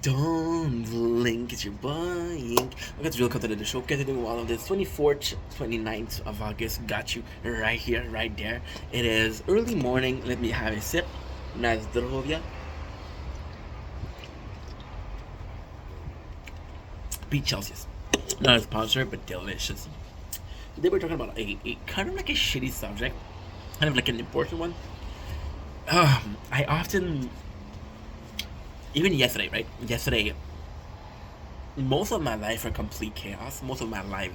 Don't blink, it's your boy. Welcome to Real Content of the Show. Continuing all of this 24th, 29th of August. Got you right here, right there. It is early morning. Let me have a sip. Na zdrowie. Beat Celsius. Not a sponsor, but delicious. Today we're talking about a kind of like a shitty subject, kind of like an important one. I often, even yesterday, right? Yesterday, most of my life are complete chaos. Most of my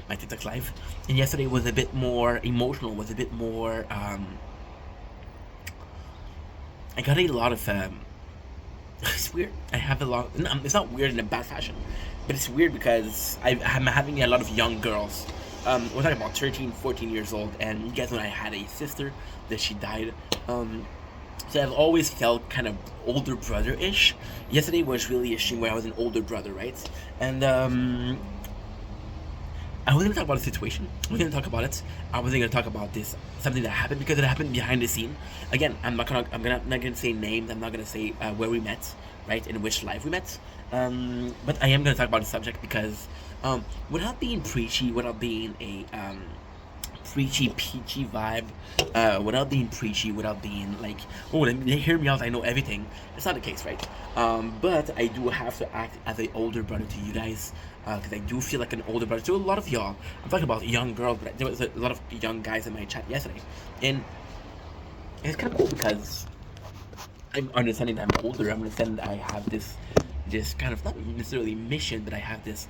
TikTok life, and yesterday was a bit more emotional. Was a bit more. I got a lot of. It's weird. I have a lot. No, it's not weird in a bad fashion, but it's weird because I'm having a lot of young girls. We're talking about 13, 14 years old, and you guys know I had a sister that she died. So I've always felt kind of older brother-ish. Yesterday was really a stream where I was an older brother, right? And I wasn't gonna talk about the situation. I wasn't gonna talk about it. I wasn't gonna talk about this something that happened because it happened behind the scene. Again, not gonna say names. I'm not gonna say where we met, right? In which life we met. But I am gonna talk about the subject because without being preachy, without being a preachy peachy vibe, without being preachy, without being like, oh, they hear me out, I know everything. It's not the case, right? But I do have to act as an older brother to you guys, because I do feel like an older brother to a lot of y'all. I'm talking about young girls, but there was a lot of young guys in my chat yesterday, and it's kind of cool because I'm understanding that I'm older. I'm understanding that I have this kind of not necessarily mission, but I have this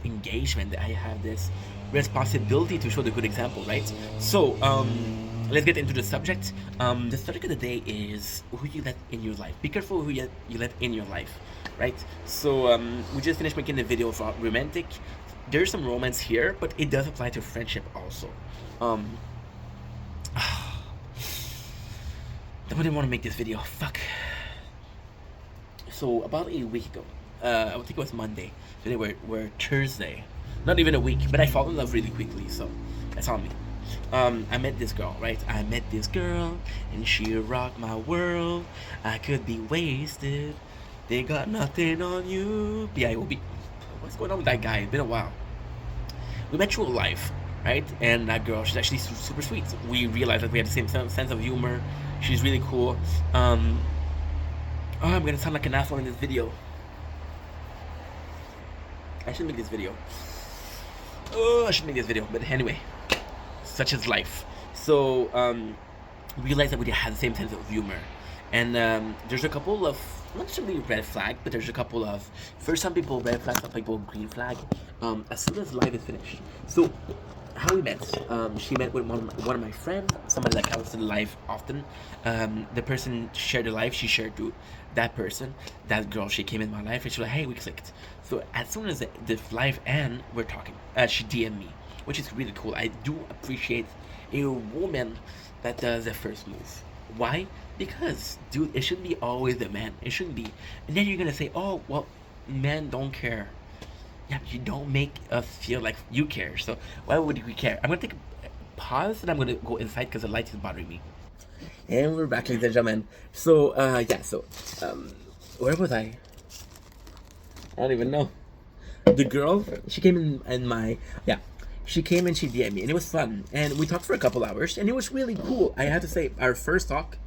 engagement. I have this responsibility to show the good example, right? So let's get into the subject. The subject of the day is who you let in your life. Be careful who you let in your life, right? So we just finished making the video for romantic. There's some romance here, but it does apply to friendship also. I didn't want to make this video. Fuck. So about a week ago, I think it was Monday. Today we're Thursday. Not even a week, but I fall in love really quickly. So that's on me. I met this girl, right? I met this girl, and she rocked my world. I could be wasted. They got nothing on you. B.I.O.B. What's going on with that guy? It's been a while. We met through life, right? And that girl, she's actually super sweet. We realized that we had the same sense of humor. She's really cool. Oh, I'm gonna sound like an asshole in this video. I should make this video. Oh, I should make this video. But anyway, such is life. So, we realized that we had the same sense of humor. And there's a couple of, not necessarily red flag, but there's a couple of, for some people red flag, some people green flag, as soon as live is finished. So, how we met, she met with one of my friends, somebody that comes to the live often. The person shared the life, she shared to that person, that girl, she came in my life, and she was like, hey, we clicked. So as soon as the live end, we're talking. She DM'd me, which is really cool. I do appreciate a woman that does the first move. Why? Because, dude, it shouldn't be always the man. It shouldn't be. And then you're gonna say, oh, well, men don't care. Yeah, but you don't make us feel like you care. So why would we care? I'm gonna take a pause and I'm gonna go inside because the light is bothering me. And we're back, ladies and gentlemen. So yeah, so where was I? I don't even know. The girl, she came in my, yeah, she came and she DM'd me, and it was fun. And we talked for a couple hours, and it was really cool. I have to say, our first talk,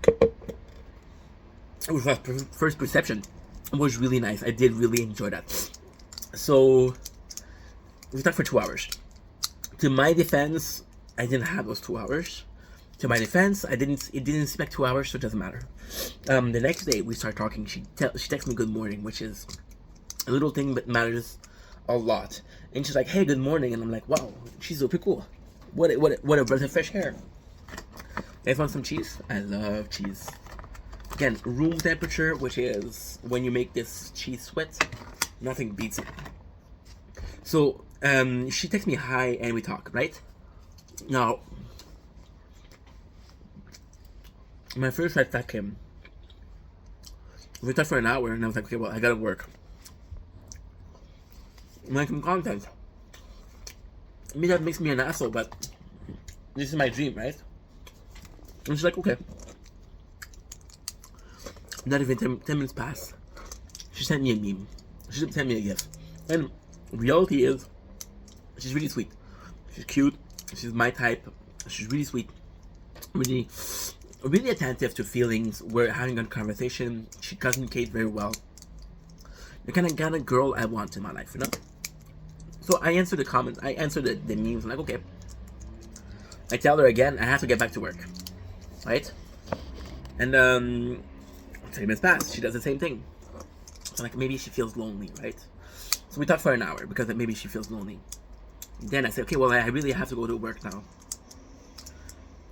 it was our first perception. It was really nice. I did really enjoy that. So we talked for 2 hours. To my defense, I didn't have those 2 hours. To my defense, it didn't seem like 2 hours, so it doesn't matter. The next day we start talking. She texts me good morning, which is a little thing but matters a lot. And she's like, hey, good morning, and I'm like, wow, she's super cool. What a breath of fresh air. You guys want some cheese? I love cheese. Again, room temperature, which is when you make this cheese sweat, nothing beats it. So she texts me hi and we talk, right? Now, my first red flag came. We talked for an hour and I was like, okay, well, I gotta work. Make some content. I mean, that makes me an asshole, but this is my dream, right? And she's like, okay. Not even 10 minutes passed. She sent me a meme. She sent me a gift. And reality is, she's really sweet. She's cute. She's my type. She's really sweet. Really, really attentive to feelings. We're having a conversation. She communicates very well. The kind of girl I want in my life, you know? So I answer the comments. I answer the memes. I'm like, okay. I tell her again, I have to get back to work. Right? And 10 minutes pass. She does the same thing. So like maybe she feels lonely, right? So we talk for an hour because maybe she feels lonely. Then I say, okay, well, I really have to go to work now.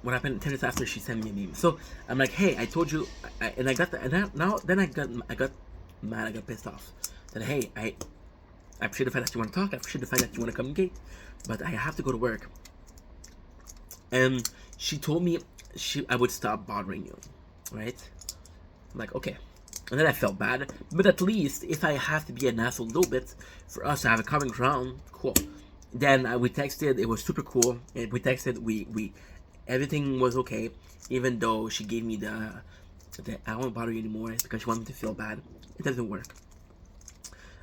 What happened 10 minutes after she sent me a meme? So I'm like, hey, I told you, and I got the, and then I got mad, I got pissed off. Said, hey, I appreciate the fact that you want to talk, I appreciate the fact that you want to communicate, but I have to go to work. And she told me I would stop bothering you, right? I'm like, okay. And then I felt bad, but at least if I have to be an asshole a little bit for us to have a common ground, cool. Then we texted. It was super cool. And we texted. We everything was okay, even though she gave me the I won't bother you anymore because she wanted me to feel bad. It doesn't work.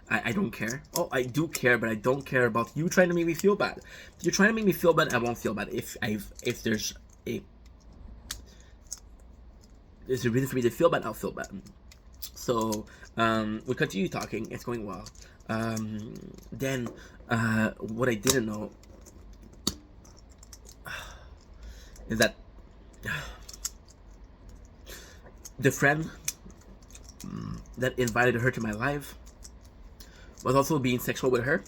I don't care. Oh, I do care, but I don't care about you trying to make me feel bad. If you're trying to make me feel bad, I won't feel bad. If there's a reason for me to feel bad, I'll feel bad. So we continue talking. It's going well. Then what I didn't know is that the friend that invited her to my live was also being sexual with her.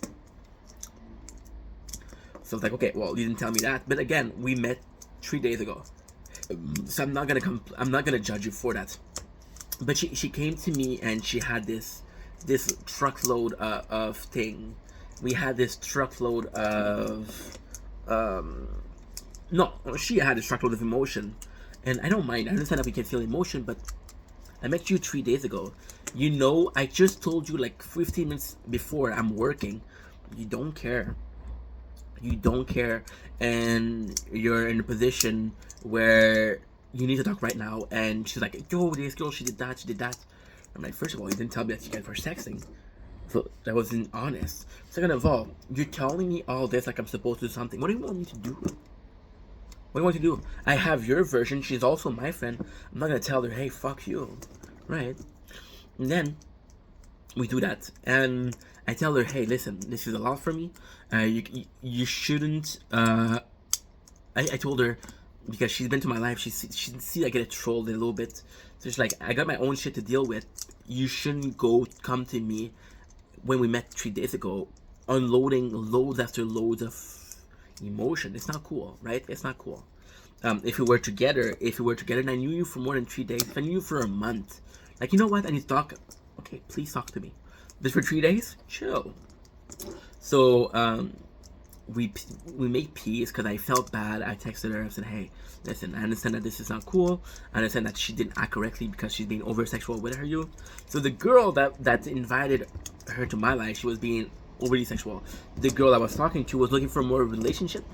So it's like, okay, well, you didn't tell me that. But again, we met 3 days ago, so I'm not gonna judge you for that. But she came to me and she had this truckload of thing. We had this truckload of no, she had this truckload of emotion, and I don't mind. I understand that we can feel emotion, but I met you 3 days ago. You know, I just told you like 15 minutes before I'm working. You don't care. You don't care, and you're in a position where you need to talk right now. And she's like, yo, this girl, she did that. I'm like, first of all, you didn't tell me that you guys were sexting. So that wasn't honest. Second of all, you're telling me all this like I'm supposed to do something. What do you want me to do? What do you want to do? I have your version. She's also my friend. I'm not gonna tell her, hey, fuck you. Right? And then we do that. And I tell her, hey, listen, this is a lot for me. You shouldn't. I told her, because she's been to my life, she see I get trolled a little bit. So she's like, I got my own shit to deal with. You shouldn't come to me when we met 3 days ago, unloading loads after loads of emotion. It's not cool, right? It's not cool. If we were together and I knew you for more than 3 days, if I knew you for a month, like, you know what, I need to talk. Okay, please talk to me. This for 3 days? Chill. So we made peace because I felt bad. I texted her. I said, hey, listen, I understand that this is not cool. I understand that she didn't act correctly because she's being over sexual with you. So the girl that invited her to my life, she was being overly sexual. The girl I was talking to was looking for more relationship.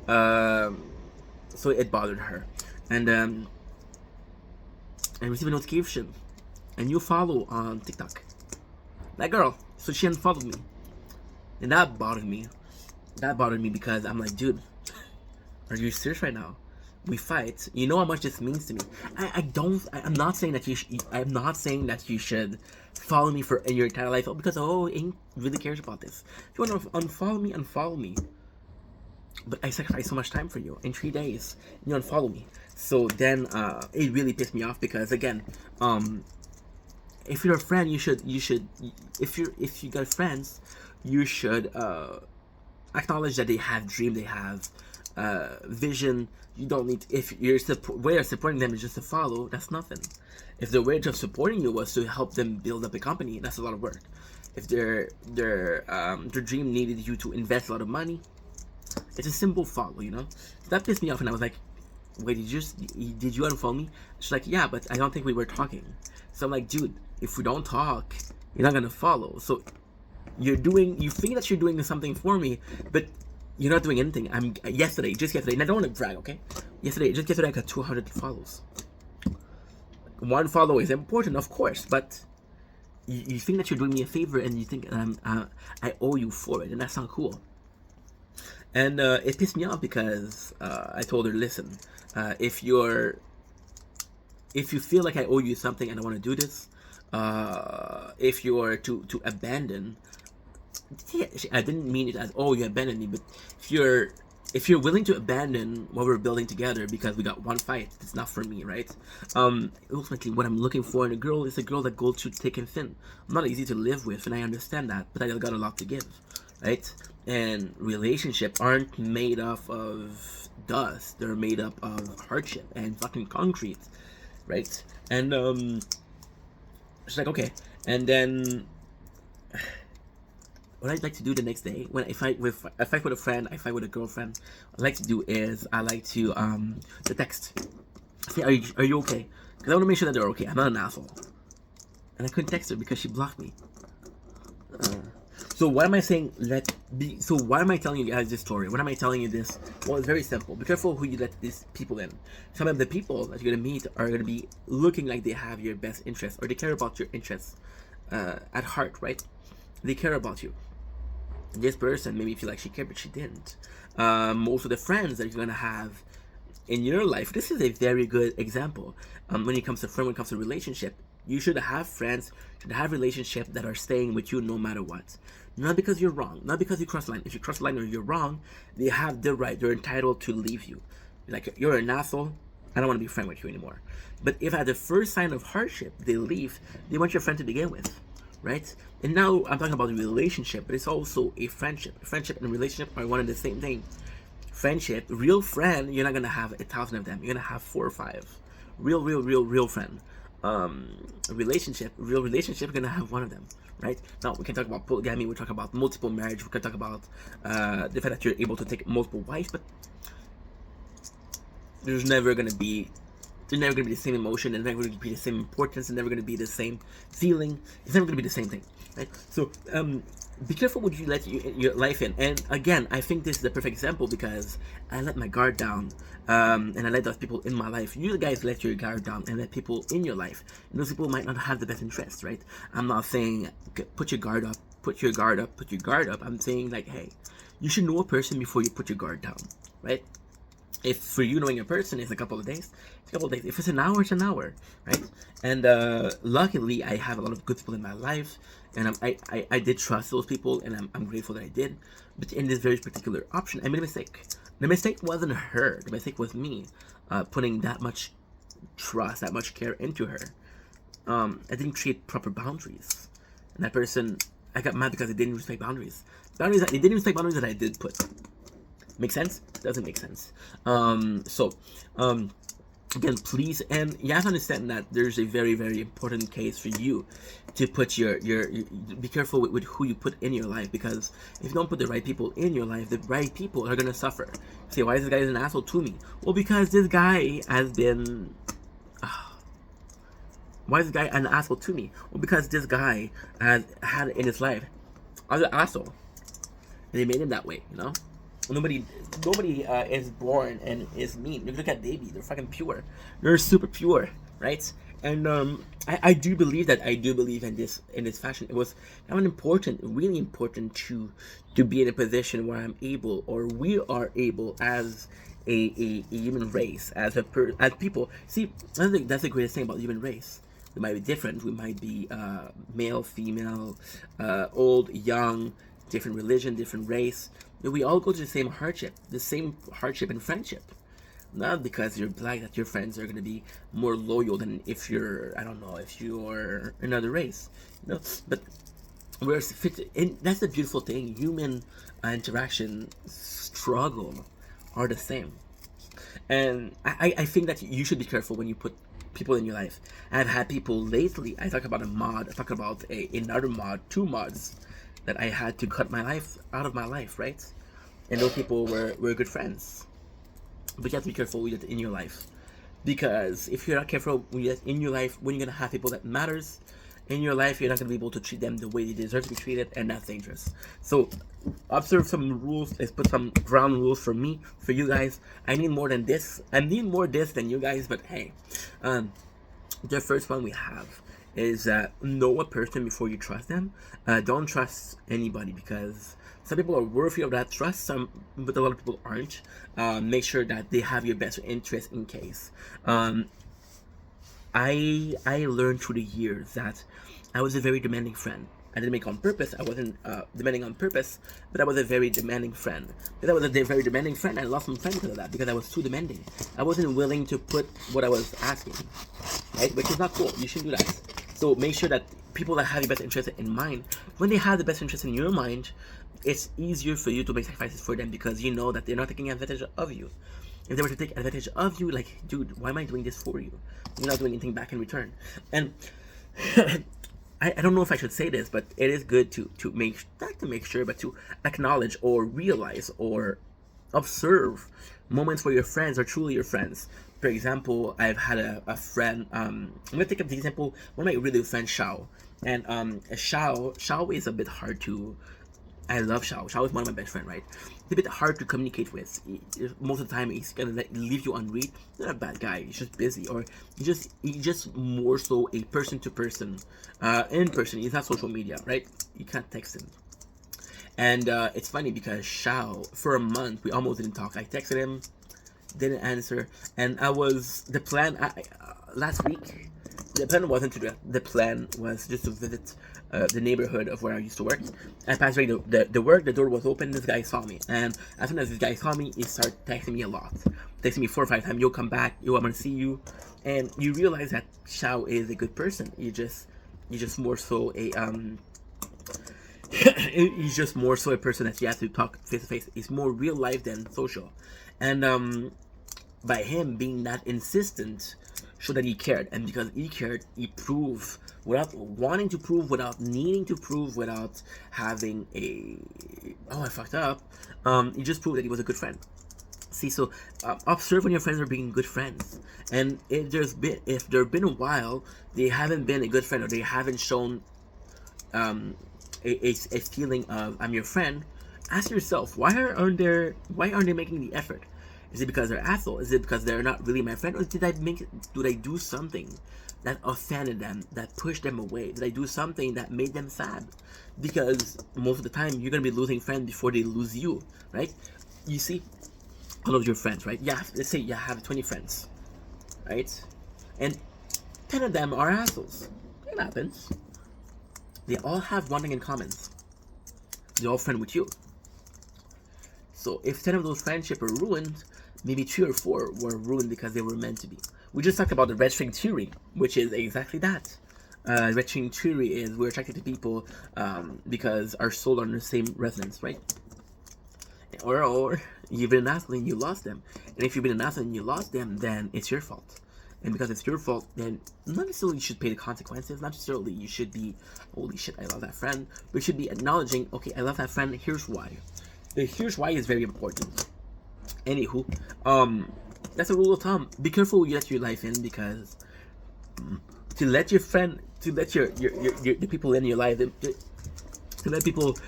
So it bothered her. And I received a notification. And you follow on TikTok. That girl. So she unfollowed me. And that bothered me. That bothered me because I'm like, dude, are you serious right now? We fight. You know how much this means to me. I'm not saying that you should follow me for your entire life because ain't really cares about this. If you want to unfollow me, unfollow me. But I sacrificed so much time for you in 3 days. You unfollow me. So then it really pissed me off because again, if you're a friend, you should if you got friends, you should acknowledge that they have dream, they have vision. You don't need, if your way of supporting them is just to follow, that's nothing. If the way of supporting you was to help them build up a company, that's a lot of work. If their dream needed you to invest a lot of money, it's a simple follow, you know. That pissed me off, and I was like, wait, did you unfollow me? She's like, yeah, but I don't think we were talking. So I'm like, dude, if we don't talk, you're not gonna follow. So you think that you're doing something for me, but you're not doing anything. Just yesterday, and I don't want to brag, okay? Just yesterday I got 200 follows. one follow is important, of course, but you think that you're doing me a favor and you think I owe you for it, and that's not cool. And it pissed me off because I told her, listen, if you feel like I owe you something and I want to do this, if you are to abandon, yeah, I didn't mean it as, oh, you abandoned me, but if you're willing to abandon what we're building together because we got one fight, it's not for me, right? Ultimately, what I'm looking for in a girl is a girl that goes through thick and thin. I'm not easy to live with, and I understand that, but I got a lot to give, right? And relationships aren't made up of dust; they're made up of hardship and fucking concrete, right? And she's like, okay, and then what I'd like to do the next day when I fight with a friend, I fight with a girlfriend. What I like to do is I like to the text. Say, are you okay? Because I want to make sure that they're okay. I'm not an asshole. And I couldn't text her because she blocked me. So what am I saying? So why am I telling you guys this story? What am I telling you this? Well, it's very simple. Be careful who you let these people in. Some of the people that you're gonna meet are gonna be looking like they have your best interests or they care about your interests at heart, right? They care about you. This person made me feel like she cared, but she didn't. Most of the friends that you're gonna have in your life, this is a very good example. When it comes to friend, when it comes to relationship, you should have friends, should have relationships that are staying with you no matter what. Not because you're wrong, not because you cross the line. If you cross the line or you're wrong, they have the right, they're entitled to leave you. Like, you're an asshole, I don't want to be friend with you anymore. But if at the first sign of hardship they leave, they want your friend to begin with, right? And now I'm talking about a relationship, but it's also a friendship. Friendship and relationship are one and the same thing. Friendship, real friend, you're not gonna have 1,000 of them. You're gonna have 4 or 5. Real friend. Relationship, real relationship, you're gonna have one of them, right? Now we can talk about polygamy. We talk about multiple marriage. We can talk about the fact that you're able to take multiple wives, but there's never gonna be the same emotion, and never gonna be the same importance, and never gonna be the same feeling. It's never gonna be the same thing, right? So be careful what you let your life in. And again, I think this is the perfect example because I let my guard down, and I let those people in my life. You guys let your guard down and let people in your life. And those people might not have the best interest, right? I'm not saying put your guard up, put your guard up, put your guard up. I'm saying, like, hey, you should know a person before you put your guard down, right? If for you knowing a person is a couple of days, it's a couple of days. If it's an hour, it's an hour, right? And luckily, I have a lot of good people in my life, and I did trust those people, and I'm grateful that I did. But in this very particular option, I made a mistake. The mistake wasn't her. The mistake was me putting that much trust, that much care into her. I didn't create proper boundaries, and that person, I got mad because they didn't respect boundaries. They didn't respect boundaries that I did put. Make sense? Doesn't make sense. Again, please, and you have to understand that there's a very, very important case for you to put your be careful with who you put in your life, because if you don't put the right people in your life, the right people are gonna suffer. Say, why is this guy an asshole to me? Well, because this guy has been. Why is this guy an asshole to me? Well, because this guy has had in his life as an asshole, and they made him that way, you know. Nobody is born and is mean. You look at baby; they're fucking pure. They're super pure, right? And I do believe that. I do believe in this fashion. It was kind of really important to be in a position where I'm able, or we are able, as a human race, as people. See, I think that's the greatest thing about the human race. We might be different. We might be male, female, old, young, different religion, different race. We all go to the same hardship in friendship. Not because you're black that your friends are gonna be more loyal than if you're, I don't know, if you're another race. You know, but we're fit in. That's the beautiful thing. Human interaction struggle are the same, and I think that you should be careful when you put people in your life. I've had people lately. I talk about a mod. I talk about another mod, 2 mods that I had to cut out of my life, right? And those people were good friends. But you have to be careful with it in your life, because if you're not careful with it in your life, when you're gonna have people that matters in your life, you're not gonna be able to treat them the way they deserve to be treated, and that's dangerous. So observe some rules. Let's put some ground rules for me, for you guys. I need more than this. I need more this than you guys. But hey, The first one we have is know a person before you trust them. Don't trust anybody because some people are worthy of that trust, but a lot of people aren't. Make sure that they have your best interest in case. I learned through the years that I was a very demanding friend. I didn't make it on purpose. I wasn't demanding on purpose, but I was a very demanding friend. But I was a very demanding friend. I lost some friends because of that because I was too demanding. I wasn't willing to put what I was asking, right? Which is not cool. You shouldn't do that. So make sure that people that have your best interest in mind, when they have the best interest in your mind, it's easier for you to make sacrifices for them because you know that they're not taking advantage of you. If they were to take advantage of you, like, dude, why am I doing this for you? You're not doing anything back in return. And I don't know if I should say this, but it is good to make, not to make sure, but to acknowledge or realize or observe moments where your friends are truly your friends. For example, I've had a friend, I'm going to take up the example, one of my really good friends, Shao. And Shao is a bit hard to, I love Shao. Shao is one of my best friends, right? It's a bit hard to communicate with. Most of the time, he's gonna leave you unread. He's not a bad guy. He's just busy, or he's just more so a person to person, in person. He's not social media, right? You can't text him. And it's funny because Shao, for a month, we almost didn't talk. I texted him, didn't answer, and the plan. Last week, the plan wasn't to do that. The plan was just to visit the neighborhood of where I used to work. I passed by the work, the door was open, this guy saw me. And as soon as this guy saw me, he started texting me a lot. Texting me 4 or 5 times, yo, come back, yo, I'm gonna see you. And you realize that Shao is a good person. You're just more so a, he's just more so a person that you have to talk face to face. He's more real life than social. And by him being that insistent, showed that he cared, and because he cared, he proved without wanting to prove, without needing to prove, without having a I fucked up. He just proved that he was a good friend. See, so observe when your friends are being good friends, and if there been a while they haven't been a good friend or they haven't shown a feeling of I'm your friend, ask yourself why aren't they making the effort? Is it because they're assholes? Is it because they're not really my friend? Or did I do something that offended them, that pushed them away? Did I do something that made them sad? Because most of the time, you're going to be losing friends before they lose you, right? You see, all of your friends, right? Yeah, let's say you have 20 friends, right? And 10 of them are assholes. It happens. They all have one thing in common. They're all friends with you. So if 10 of those friendships are ruined, maybe 3 or 4 were ruined because they were meant to be. We just talked about the red string theory, which is exactly that. Red string theory is we're attracted to people because our souls are on the same resonance, right? Or you've been an asshole and you lost them. And if you've been an asshole and you lost them, then it's your fault. And because it's your fault, then not necessarily you should pay the consequences. Not necessarily you should be, holy shit, I love that friend. But you should be acknowledging, okay, I love that friend, here's why. Here's why is very important. Anywho, that's a rule of thumb. Be careful you let your life in, because to let your friend, to let your the people in your life, to let people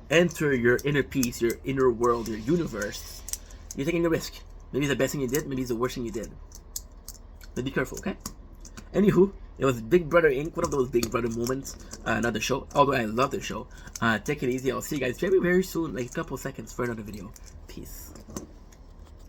enter your inner peace, your inner world, your universe, you're taking a risk. Maybe it's the best thing you did, maybe it's the worst thing you did. But be careful, okay? Anywho, it was Big Brother Inc. One of those Big Brother moments. Another show. Although I love the show. Take it easy. I'll see you guys very, very soon. Like a couple seconds for another video. Peace.